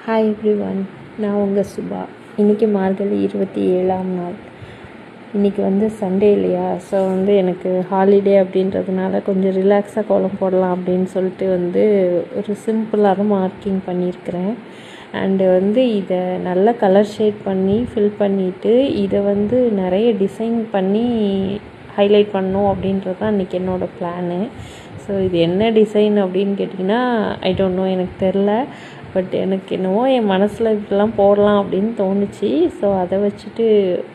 Hi everyone, நான் உங்கள் சுபா. இன்றைக்கி மார்கழி 27ஆம் நாள். இன்றைக்கி சண்டே இல்லையா, ஸோ எனக்கு ஹாலிடே அப்படின்றதுனால கொஞ்சம் ரிலாக்ஸாக கோலம் போடலாம் அப்படின்னு சொல்லிட்டு ஒரு சிம்பிளான மார்க்கிங் பண்ணியிருக்கிறேன். அண்டு இதை நல்லா கலர் ஷேட் பண்ணி ஃபில் பண்ணிவிட்டு இதை நிறைய டிசைன் பண்ணி ஹைலைட் பண்ணணும் அப்படின்றது தான் இன்றைக்கி என்னோடய பிளானு. ஸோ இது என்ன டிசைன் அப்படின்னு கேட்டிங்கன்னா, ஐ டோன்ட் நோ, எனக்கு தெரில. பட் எனக்கு என்னவோ என் மனசில் இப்படிலாம் போடலாம் அப்படின்னு தோணுச்சு. ஸோ அதை வச்சுட்டு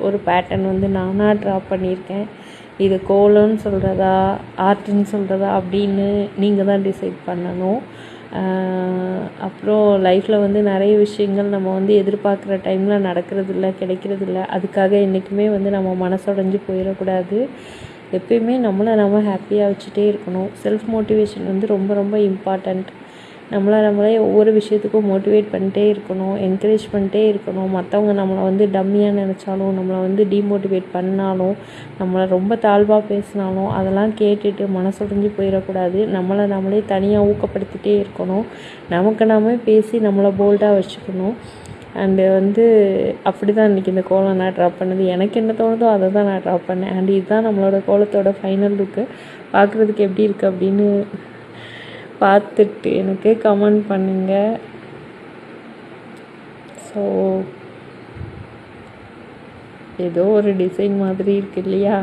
ஒரு பேட்டர்ன் நானாக ட்ரா பண்ணியிருக்கேன். இது கோலம்னு சொல்கிறதா ஆர்ட்டுன்னு சொல்கிறதா அப்படின்னு நீங்கள் தான் டிசைட் பண்ணணும். அப்புறம் லைஃப்பில் நிறைய விஷயங்கள் நம்ம எதிர்பார்க்குற டைமில் நடக்கிறதில்ல, கிடைக்கிறதில்ல. அதுக்காக என்றைக்குமே நம்ம மனசுடைஞ்சு போயிடக்கூடாது. எப்பயுமே நம்ம ஹாப்பியாக வச்சுட்டே இருக்கணும். செல்ஃப் மோட்டிவேஷன் ரொம்ப ரொம்ப இம்பார்ட்டண்ட். நம்மளே ஒவ்வொரு விஷயத்துக்கும் மோட்டிவேட் பண்ணிட்டே இருக்கணும், என்கரேஜ் பண்ணிட்டே இருக்கணும். மற்றவங்க நம்மளை டம்மியாக நினச்சாலும், நம்மளை டிமோட்டிவேட் பண்ணாலும், நம்மளை ரொம்ப தாழ்வாக பேசினாலும் அதெல்லாம் கேட்டுட்டு மனசுடைஞ்சு போயிடக்கூடாது. நம்மளே தனியாக ஊக்கப்படுத்திகிட்டே இருக்கணும். நமக்கு நாமே பேசி நம்மளை போல்டாக வச்சுக்கணும். அண்டு அப்படி தான் இன்றைக்கி இந்த கோலம் நான் ட்ரா பண்ணது. எனக்கு என்ன தோணுதோ அதை தான் நான் ட்ரா பண்ணேன். அண்ட் இதுதான் நம்மளோட கோலத்தோட ஃபைனல் லுக்கு. பார்க்குறதுக்கு எப்படி இருக்குது அப்படின்னு பார்த்துட்டு எனக்கு கமெண்ட் பண்ணுங்கள். ஸோ ஏதோ ஒரு டிசைன் மாதிரி இருக்கு இல்லையா?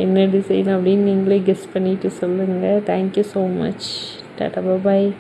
என்ன டிசைன் அப்படின்னு நீங்களே கெஸ் பண்ணிவிட்டு சொல்லுங்கள். Thank you so much. டாடா, பாய்.